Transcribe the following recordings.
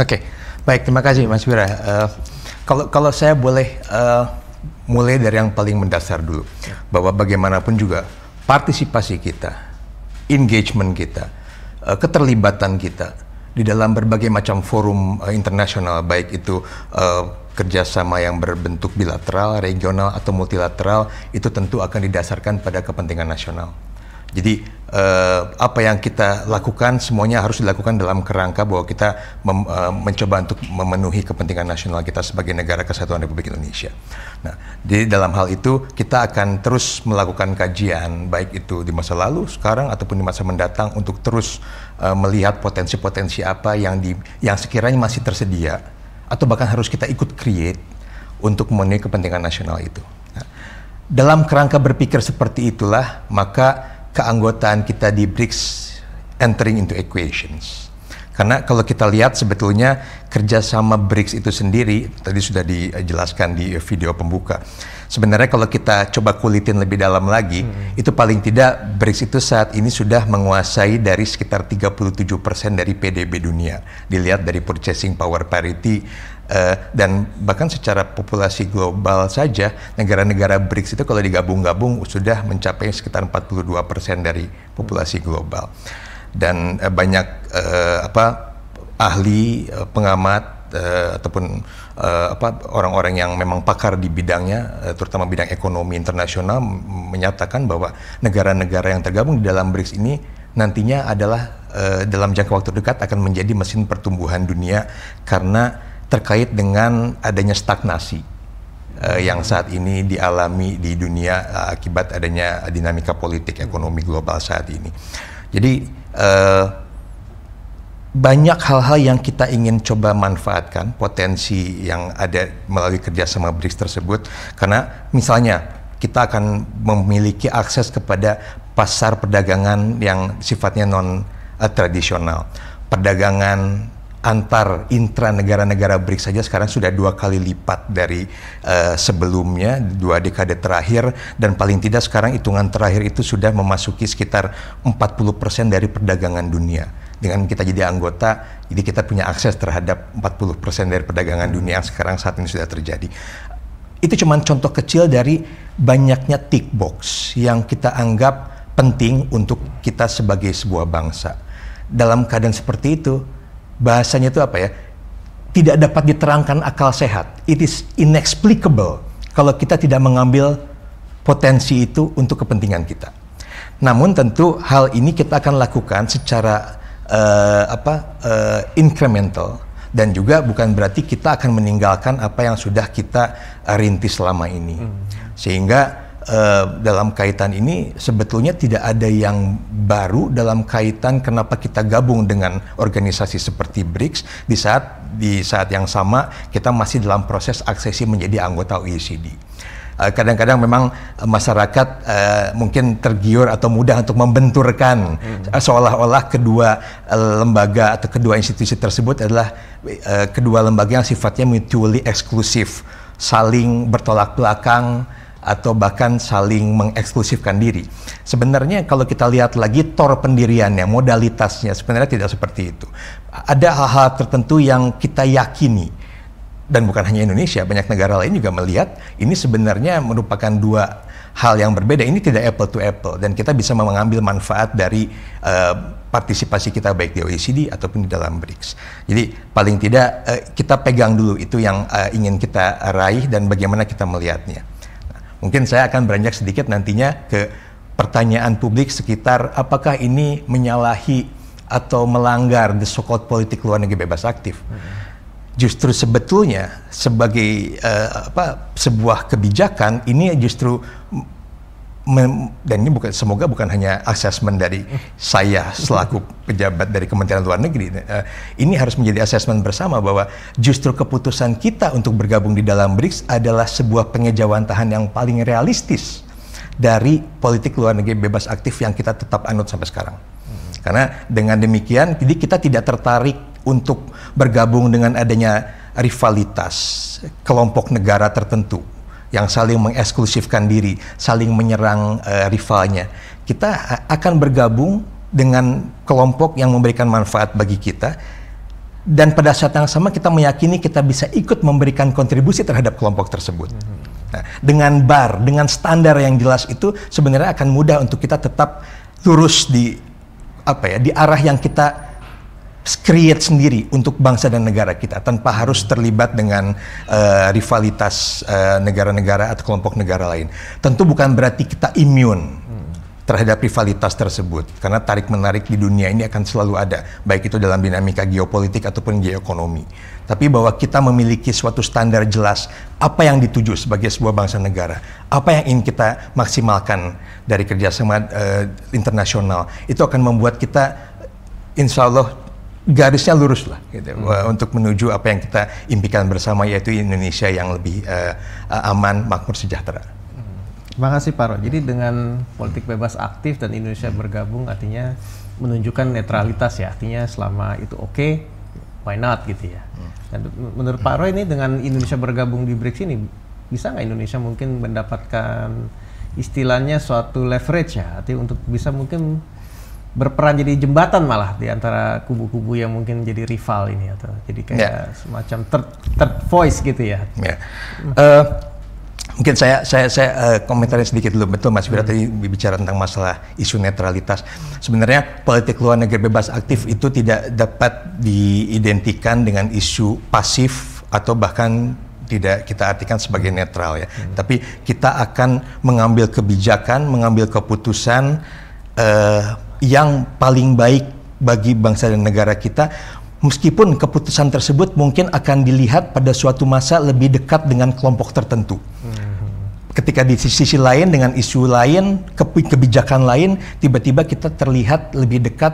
Oke, baik, terima kasih Mas Wira. Kalau saya boleh mulai dari yang paling mendasar dulu, bahwa bagaimanapun juga partisipasi kita, engagement kita, keterlibatan kita di dalam berbagai macam forum internasional, baik itu kerjasama yang berbentuk bilateral, regional atau multilateral, itu tentu akan didasarkan pada kepentingan nasional. Jadi apa yang kita lakukan semuanya harus dilakukan dalam kerangka bahwa kita mencoba untuk memenuhi kepentingan nasional kita sebagai negara kesatuan Republik Indonesia. Nah, jadi dalam hal itu kita akan terus melakukan kajian baik itu di masa lalu, sekarang ataupun di masa mendatang untuk terus melihat potensi-potensi apa yang sekiranya masih tersedia atau bahkan harus kita ikut create untuk memenuhi kepentingan nasional itu. Nah, dalam kerangka berpikir seperti itulah maka keanggotaan kita di BRICS entering into equations. Karena kalau kita lihat sebetulnya kerjasama BRICS itu sendiri, tadi sudah dijelaskan di video pembuka. Sebenarnya kalau kita coba kulitin lebih dalam lagi, itu paling tidak BRICS itu saat ini sudah menguasai dari sekitar 37% dari PDB dunia. Dilihat dari purchasing power parity, dan bahkan secara populasi global saja negara-negara BRICS itu kalau digabung-gabung sudah mencapai sekitar 42% dari populasi global. Dan banyak ahli, pengamat ataupun orang-orang yang memang pakar di bidangnya, terutama bidang ekonomi internasional, menyatakan bahwa negara-negara yang tergabung di dalam BRICS ini nantinya adalah dalam jangka waktu dekat akan menjadi mesin pertumbuhan dunia karena terkait dengan adanya stagnasi yang saat ini dialami di dunia akibat adanya dinamika politik ekonomi global saat ini. Jadi banyak hal-hal yang kita ingin coba manfaatkan potensi yang ada melalui kerjasama BRICS tersebut, karena misalnya kita akan memiliki akses kepada pasar perdagangan yang sifatnya non tradisional, perdagangan antar intra negara-negara BRICS saja sekarang sudah 2 kali lipat dari sebelumnya 2 dekade terakhir, dan paling tidak sekarang hitungan terakhir itu sudah memasuki sekitar 40% dari perdagangan dunia. Dengan kita jadi anggota, jadi kita punya akses terhadap 40% dari perdagangan dunia yang sekarang saat ini sudah terjadi. Itu cuma contoh kecil dari banyaknya tick box yang kita anggap penting untuk kita sebagai sebuah bangsa. Dalam keadaan seperti itu, bahasanya itu apa ya? Tidak dapat diterangkan akal sehat. It is inexplicable kalau kita tidak mengambil potensi itu untuk kepentingan kita. Namun tentu hal ini kita akan lakukan secara incremental, dan juga bukan berarti kita akan meninggalkan apa yang sudah kita rintis selama ini. Sehingga dalam kaitan ini sebetulnya tidak ada yang baru dalam kaitan kenapa kita gabung dengan organisasi seperti BRICS di saat yang sama kita masih dalam proses aksesi menjadi anggota OECD. Kadang-kadang memang masyarakat mungkin tergiur atau mudah untuk membenturkan seolah-olah kedua lembaga atau kedua institusi tersebut adalah kedua lembaga yang sifatnya mutually eksklusif, saling bertolak belakang atau bahkan saling mengeksklusifkan diri. Sebenarnya kalau kita lihat lagi tor pendiriannya, modalitasnya sebenarnya tidak seperti itu. Ada hal-hal tertentu yang kita yakini, dan bukan hanya Indonesia, banyak negara lain juga melihat ini sebenarnya merupakan 2 hal yang berbeda. Ini tidak apple to apple, dan kita bisa mengambil manfaat dari partisipasi kita baik di OECD ataupun di dalam BRICS. Jadi paling tidak kita pegang dulu itu yang ingin kita raih dan bagaimana kita melihatnya. Mungkin saya akan beranjak sedikit nantinya ke pertanyaan publik sekitar apakah ini menyalahi atau melanggar the so-called politik luar negeri bebas aktif. Justru sebetulnya sebagai sebuah kebijakan ini justru dan ini semoga bukan hanya asesmen dari saya selaku pejabat dari Kementerian Luar Negeri. Ini harus menjadi asesmen bersama bahwa justru keputusan kita untuk bergabung di dalam BRICS adalah sebuah pengejawantahan yang paling realistis dari politik luar negeri bebas aktif yang kita tetap anut sampai sekarang. Karena dengan demikian, jadi kita tidak tertarik untuk bergabung dengan adanya rivalitas kelompok negara tertentu yang saling mengeksklusifkan diri, saling menyerang rivalnya. Kita akan bergabung dengan kelompok yang memberikan manfaat bagi kita Dan pada saat yang sama kita meyakini kita bisa ikut memberikan kontribusi terhadap kelompok tersebut. Nah, dengan dengan standar yang jelas itu sebenarnya akan mudah untuk kita tetap lurus di arah yang kita create sendiri untuk bangsa dan negara kita tanpa harus terlibat dengan rivalitas negara-negara atau kelompok negara lain. Tentu bukan berarti kita imun terhadap rivalitas tersebut, karena tarik-menarik di dunia ini akan selalu ada, baik itu dalam dinamika geopolitik ataupun geoekonomi. Tapi bahwa kita memiliki suatu standar jelas apa yang dituju sebagai sebuah bangsa negara, apa yang ingin kita maksimalkan dari kerjasama internasional, itu akan membuat kita insya Allah garisnya lurus lah gitu, untuk menuju apa yang kita impikan bersama, yaitu Indonesia yang lebih aman, makmur, sejahtera. Terima kasih Pak Ro. Jadi dengan politik bebas aktif dan Indonesia bergabung artinya menunjukkan netralitas ya, artinya selama itu oke, why not gitu ya. Dan menurut Pak Ro ini dengan Indonesia bergabung di BRICS ini, bisa nggak Indonesia mungkin mendapatkan istilahnya suatu leverage ya, artinya untuk bisa mungkin berperan jadi jembatan malah di antara kubu-kubu yang mungkin jadi rival ini, atau jadi kayak semacam third voice gitu ya. Mungkin saya komentarin sedikit dulu. Betul Mas Wira tadi bicara tentang masalah isu netralitas. Sebenarnya politik luar negeri bebas aktif itu tidak dapat diidentikan dengan isu pasif atau bahkan tidak kita artikan sebagai netral ya. Tapi kita akan mengambil kebijakan, mengambil keputusan yang paling baik bagi bangsa dan negara kita. Meskipun keputusan tersebut mungkin akan dilihat pada suatu masa lebih dekat dengan kelompok tertentu. Ketika di sisi lain dengan isu lain, kebijakan lain, tiba-tiba kita terlihat lebih dekat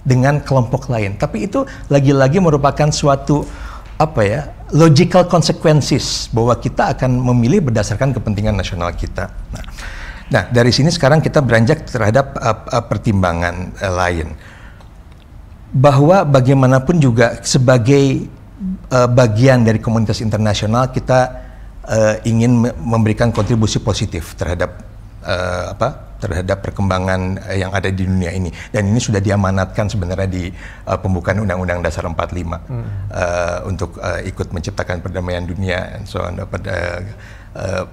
dengan kelompok lain. Tapi itu lagi-lagi merupakan suatu logical consequences bahwa kita akan memilih berdasarkan kepentingan nasional kita. Nah, dari sini sekarang kita beranjak terhadap pertimbangan lain. Bahwa bagaimanapun juga sebagai bagian dari komunitas internasional kita ingin memberikan kontribusi positif terhadap terhadap perkembangan yang ada di dunia ini, dan ini sudah diamanatkan sebenarnya di pembukaan Undang-Undang Dasar 45 untuk ikut menciptakan perdamaian dunia and so on.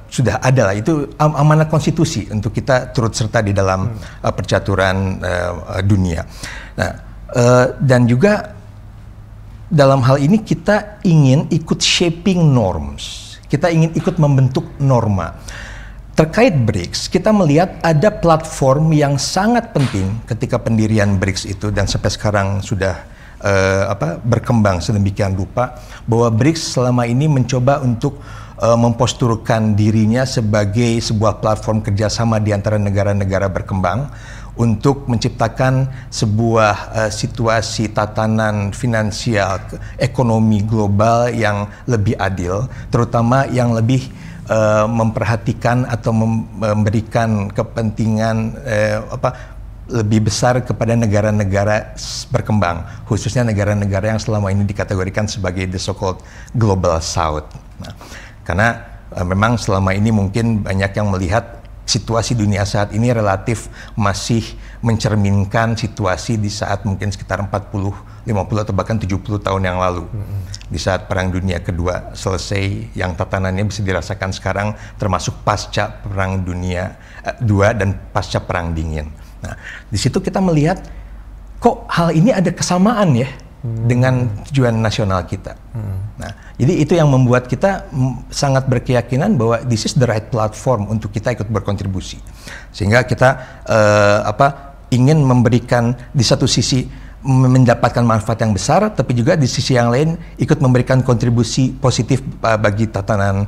Sudah ada lah, itu amanat konstitusi untuk kita turut serta di dalam percaturan dunia. Nah, dan juga dalam hal ini kita ingin ikut shaping norms, kita ingin ikut membentuk norma. Terkait BRICS, kita melihat ada platform yang sangat penting ketika pendirian BRICS itu, dan sampai sekarang sudah berkembang sedemikian rupa, bahwa BRICS selama ini mencoba untuk memposturkan dirinya sebagai sebuah platform kerjasama di antara negara-negara berkembang untuk menciptakan sebuah situasi tatanan finansial ekonomi global yang lebih adil, terutama yang lebih memperhatikan atau memberikan kepentingan lebih besar kepada negara-negara berkembang, khususnya negara-negara yang selama ini dikategorikan sebagai the so-called global south. Nah, karena memang selama ini mungkin banyak yang melihat situasi dunia saat ini relatif masih mencerminkan situasi di saat mungkin sekitar 40, 50 atau bahkan 70 tahun yang lalu. Di saat Perang Dunia Kedua selesai, yang tatanannya bisa dirasakan sekarang, termasuk pasca Perang Dunia II dan pasca Perang Dingin. Nah, di situ kita melihat kok hal ini ada kesamaan ya dengan tujuan nasional kita. Nah, jadi itu yang membuat kita sangat berkeyakinan bahwa this is the right platform untuk kita ikut berkontribusi. Sehingga kita ingin memberikan di satu sisi mendapatkan manfaat yang besar, tapi juga di sisi yang lain ikut memberikan kontribusi positif bagi tatanan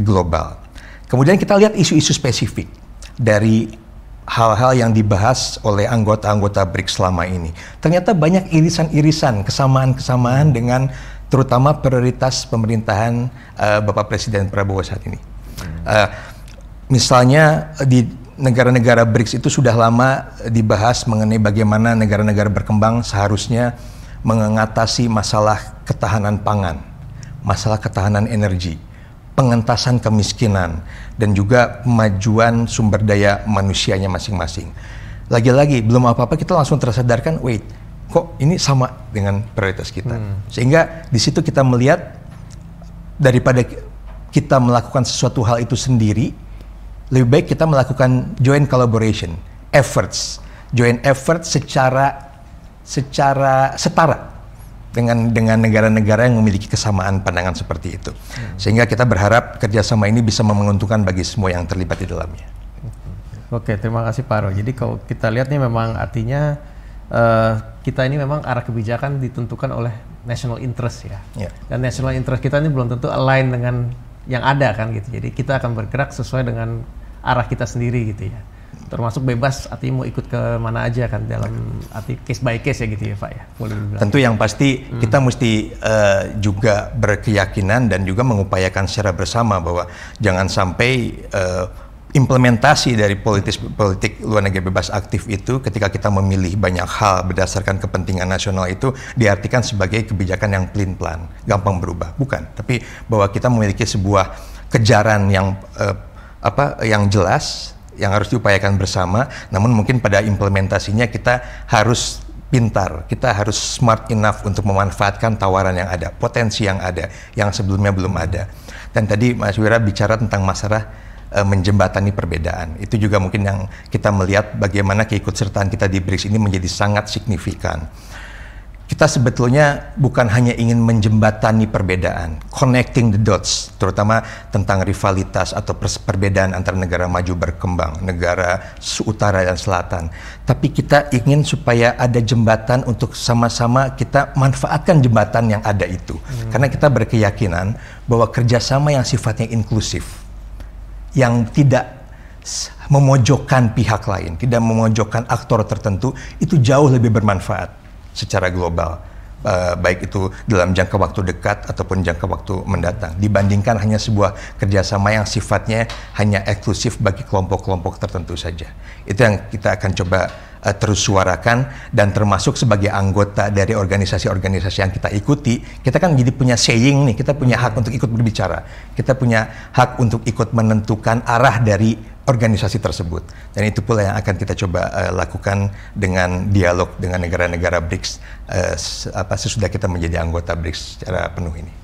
global. Kemudian kita lihat isu-isu spesifik dari hal-hal yang dibahas oleh anggota-anggota BRICS selama ini. Ternyata banyak irisan-irisan, kesamaan-kesamaan dengan terutama prioritas pemerintahan Bapak Presiden Prabowo saat ini. Misalnya di negara-negara BRICS itu sudah lama dibahas mengenai bagaimana negara-negara berkembang seharusnya mengatasi masalah ketahanan pangan, masalah ketahanan energi, pengentasan kemiskinan, dan juga kemajuan sumber daya manusianya masing-masing. Lagi-lagi, belum apa-apa kita langsung tersadarkan, wait, kok ini sama dengan prioritas kita. Sehingga di situ kita melihat daripada kita melakukan sesuatu hal itu sendiri, lebih baik kita melakukan joint collaboration, joint effort secara setara dengan negara-negara yang memiliki kesamaan pandangan seperti itu. Sehingga kita berharap kerjasama ini bisa menguntungkan bagi semua yang terlibat di dalamnya. Oke, terima kasih Pak Aro. Jadi kalau kita lihat nih memang artinya kita ini memang arah kebijakan ditentukan oleh national interest ya. Dan national interest kita ini belum tentu align dengan yang ada kan gitu. Jadi kita akan bergerak sesuai dengan arah kita sendiri gitu ya. Termasuk bebas, artinya mau ikut ke mana aja kan dalam arti case by case ya gitu ya Pak ya. Boleh dibilang. Tentu yang pasti kita mesti juga berkeyakinan dan juga mengupayakan secara bersama bahwa jangan sampai implementasi dari politik luar negeri bebas aktif itu ketika kita memilih banyak hal berdasarkan kepentingan nasional itu diartikan sebagai kebijakan yang pelin-pelan, gampang berubah. Bukan, tapi bahwa kita memiliki sebuah kejaran yang jelas yang harus diupayakan bersama, namun mungkin pada implementasinya kita harus pintar, kita harus smart enough untuk memanfaatkan tawaran yang ada, potensi yang ada, yang sebelumnya belum ada. Dan tadi Mas Wira bicara tentang masalah menjembatani perbedaan. Itu juga mungkin yang kita melihat bagaimana keikutsertaan kita di BRICS ini menjadi sangat signifikan. Kita sebetulnya bukan hanya ingin menjembatani perbedaan, connecting the dots, terutama tentang rivalitas atau perbedaan antara negara maju berkembang, negara utara dan selatan. Tapi kita ingin supaya ada jembatan untuk sama-sama kita manfaatkan jembatan yang ada itu. Karena kita berkeyakinan bahwa kerjasama yang sifatnya inklusif, yang tidak memojokkan pihak lain, tidak memojokkan aktor tertentu, itu jauh lebih bermanfaat secara global, baik itu dalam jangka waktu dekat ataupun jangka waktu mendatang, dibandingkan hanya sebuah kerjasama yang sifatnya hanya eksklusif bagi kelompok-kelompok tertentu saja. Itu yang kita akan coba terus suarakan, dan termasuk sebagai anggota dari organisasi-organisasi yang kita ikuti, kita kan jadi punya saying nih, kita punya hak untuk ikut berbicara, kita punya hak untuk ikut menentukan arah dari organisasi tersebut, dan itu pula yang akan kita coba lakukan dengan dialog dengan negara-negara BRICS sesudah kita menjadi anggota BRICS secara penuh ini.